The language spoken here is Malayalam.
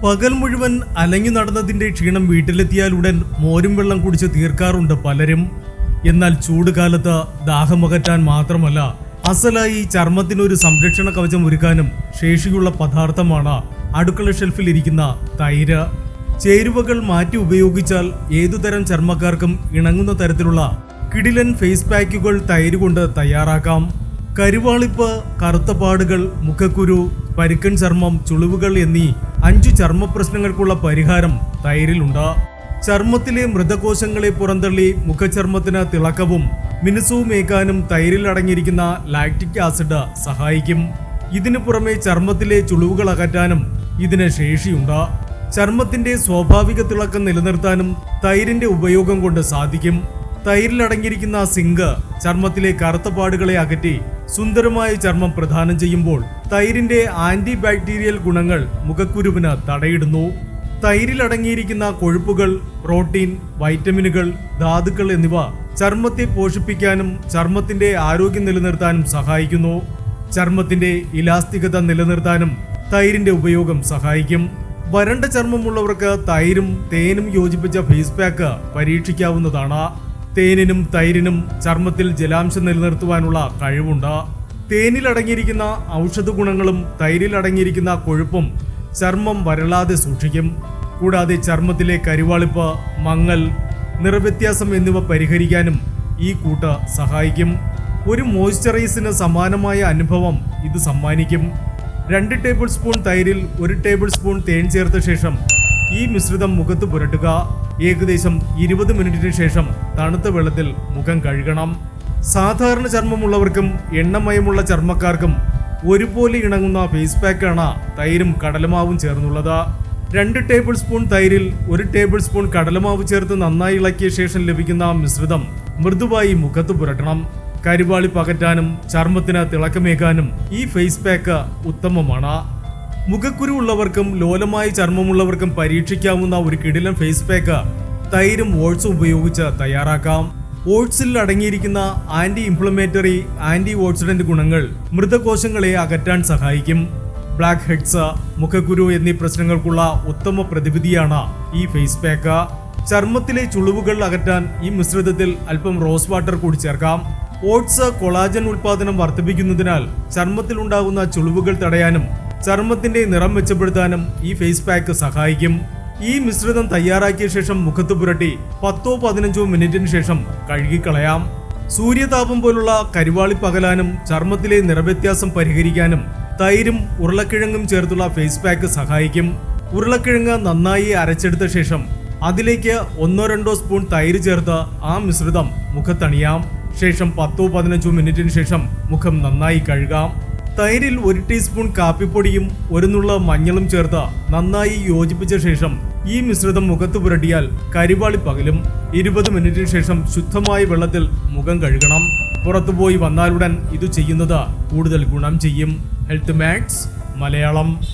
പകൽ മുഴുവൻ അലഞ്ഞു നടന്നതിന്റെ ക്ഷീണം വീട്ടിലെത്തിയാലുടൻ മോരും വെള്ളം കുടിച്ച് തീർക്കാറുണ്ട് പലരും. എന്നാൽ ചൂടുകാലത്ത് ദാഹമകറ്റാൻ മാത്രമല്ല, അസലായി ചർമ്മത്തിനൊരു സംരക്ഷണ കവചം ഒരുക്കാനും ശേഷിയുള്ള പദാർത്ഥമാണ് അടുക്കള ഷെൽഫിൽ ഇരിക്കുന്ന തൈര്. ചേരുവകൾ മാറ്റി ഉപയോഗിച്ചാൽ ഏതുതരം ചർമ്മക്കാർക്കും ഇണങ്ങുന്ന തരത്തിലുള്ള കിടിലൻ ഫേസ് പാക്കുകൾ തൈര് കൊണ്ട് തയ്യാറാക്കാം. കരുവാളിപ്പ്, കറുത്ത പാടുകൾ, മുഖക്കുരു, പരുക്കൻ ചർമ്മം, ചുളിവുകൾ എന്നീ 5 ചർമ്മ പ്രശ്നങ്ങൾക്കുള്ള പരിഹാരം തൈരിലുണ്ട്. ചർമ്മത്തിലെ മൃതകോശങ്ങളെ പുറന്തള്ളി മുഖചർമ്മത്തിന് തിളക്കവും മിനുസവുമേക്കാനും തൈരിൽ അടങ്ങിയിരിക്കുന്ന ലാക്റ്റിക് ആസിഡ് സഹായിക്കും. ഇതിനു പുറമെ ചർമ്മത്തിലെ ചുളിവുകൾ അകറ്റാനും ഇതിന് ശേഷിയുണ്ട്. ചർമ്മത്തിന്റെ സ്വാഭാവിക തിളക്കം നിലനിർത്താനും തൈരിന്റെ ഉപയോഗം കൊണ്ട് സാധിക്കും. തൈരിൽ അടങ്ങിയിരിക്കുന്ന സിങ്ക് ചർമ്മത്തിലെ കറുത്ത പാടുകളെ അകറ്റി സുന്ദരമായ ചർമ്മം പ്രദാനം ചെയ്യുമ്പോൾ തൈരിന്റെ ആന്റി ബാക്ടീരിയൽ ഗുണങ്ങൾ മുഖക്കുരുവിന് തടയിടുന്നു. തൈരിൽ അടങ്ങിയിരിക്കുന്ന കൊഴുപ്പുകൾ, പ്രോട്ടീൻ, വൈറ്റമിനുകൾ, ധാതുക്കൾ എന്നിവ ചർമ്മത്തെ പോഷിപ്പിക്കാനും ചർമ്മത്തിന്റെ ആരോഗ്യം നിലനിർത്താനും സഹായിക്കുന്നു. ചർമ്മത്തിന്റെ ഇലാസ്തികത നിലനിർത്താനും തൈരിന്റെ ഉപയോഗം സഹായിക്കും. വരണ്ട ചർമ്മമുള്ളവർക്ക് തൈരും തേനും യോജിപ്പിച്ച ഫേസ് പാക്ക് പരീക്ഷിക്കാവുന്നതാണ്. തേനിനും തൈരിനും ചർമ്മത്തിൽ ജലാംശം നിലനിർത്തുവാനുള്ള കഴിവുണ്ട്. തേനിൽ അടങ്ങിയിരിക്കുന്ന ഔഷധ ഗുണങ്ങളും തൈരിൽ അടങ്ങിയിരിക്കുന്ന കൊഴുപ്പും ചർമ്മം വരളാതെ സൂക്ഷിക്കും. കൂടാതെ ചർമ്മത്തിലെ കരിവാളിപ്പ്, മങ്ങൽ, നിറവ്യത്യാസം എന്നിവ പരിഹരിക്കാനും ഈ കൂട്ട് സഹായിക്കും. ഒരു മോയ്സ്ചറൈസിന് സമാനമായ അനുഭവം ഇത് സമ്മാനിക്കും. 2 ടേബിൾ സ്പൂൺ തൈരിൽ 1 ടേബിൾ സ്പൂൺ തേൻ ചേർത്ത ശേഷം ഈ മിശ്രിതം മുഖത്ത് പുരട്ടുക. ഏകദേശം 20 മിനിറ്റിന് ശേഷം തണുത്ത വെള്ളത്തിൽ മുഖം കഴുകണം. സാധാരണ ചർമ്മമുള്ളവർക്കും എണ്ണമയമുള്ള ചർമ്മക്കാർക്കും ഒരുപോലെ ഇണങ്ങുന്ന ഫേസ് പാക്കാണ് തൈരും കടലമാവും ചേർന്നുള്ളത്. 2 ടേബിൾ സ്പൂൺ തൈരിൽ 1 ടേബിൾ സ്പൂൺ കടലമാവ് ചേർത്ത് നന്നായി ഇളക്കിയ ശേഷം ലഭിക്കുന്ന മിശ്രിതം മൃദുവായി മുഖത്ത് പുരട്ടണം. കരിവാളി പകറ്റാനും ചർമ്മത്തിന് തിളക്കമേകാനും ഈ ഫേസ് പാക്ക് ഉത്തമമാണ്. മുഖക്കുരു ഉള്ളവർക്കും ലോലമായ ചർമ്മമുള്ളവർക്കും പരീക്ഷിക്കാവുന്ന ഒരു കിടിലൻ ഫേസ് പാക്ക് തൈരും ഓട്സും ഉപയോഗിച്ച് തയ്യാറാക്കാം. ഓട്സിൽ അടങ്ങിയിരിക്കുന്ന ആന്റി ഇൻഫ്ലമേറ്ററി, ആന്റി ഓക്സിഡന്റ് ഗുണങ്ങൾ മൃതകോശങ്ങളെ അകറ്റാൻ സഹായിക്കും. ബ്ലാക്ക് ഹെഡ്സ്, മുഖക്കുരു എന്നീ പ്രശ്നങ്ങൾക്കുള്ള ഉത്തമ പ്രതിവിധിയാണ് ഈ ഫേസ് പാക്ക്. ചർമ്മത്തിലെ ചുളിവുകൾ അകറ്റാൻ ഈ മിശ്രിതത്തിൽ അല്പം റോസ് വാട്ടർ കൂടി ചേർക്കാം. ഓട്സ് കൊളാജൻ ഉൽപാദനം വർദ്ധിപ്പിക്കുന്നതിനാൽ ചർമ്മത്തിൽ ഉണ്ടാകുന്ന ചുളിവുകൾ തടയാനും ചർമ്മത്തിന്റെ നിറം മെച്ചപ്പെടുത്താനും ഈ ഫേസ് പാക്ക് സഹായിക്കും. ഈ മിശ്രിതം തയ്യാറാക്കിയ ശേഷം മുഖത്ത് പുരട്ടി 10-15 മിനിറ്റിന് ശേഷം കഴുകിക്കളയാം. സൂര്യതാപം പോലുള്ള കരിവാളി പകലാനും ചർമ്മത്തിലെ നിറവ്യത്യാസം പരിഹരിക്കാനും തൈരും ഉരുളക്കിഴങ്ങും ചേർത്തുള്ള ഫേസ് പാക്ക് സഹായിക്കും. ഉരുളക്കിഴങ്ങ് നന്നായി അരച്ചെടുത്ത ശേഷം അതിലേക്ക് 1-2 സ്പൂൺ തൈര് ചേർത്ത് ആ മിശ്രിതം മുഖത്തണിയാം. ശേഷം 10-15 മിനിറ്റിന് ശേഷം മുഖം നന്നായി കഴുകാം. തൈരിൽ 1 ടീസ്പൂൺ കാപ്പിപ്പൊടിയും 1 നുള്ള മഞ്ഞളും ചേർത്ത് നന്നായി യോജിപ്പിച്ച ശേഷം ഈ മിശ്രിതം മുഖത്ത് പുരട്ടിയാൽ കരിവാളി പകലും. 20 മിനിറ്റിന് ശേഷം ശുദ്ധമായ വെള്ളത്തിൽ മുഖം കഴുകണം. പുറത്തുപോയി വന്നാലുടൻ ഇത് ചെയ്യുന്നത് കൂടുതൽ ഗുണം ചെയ്യും. Health max Malayalam.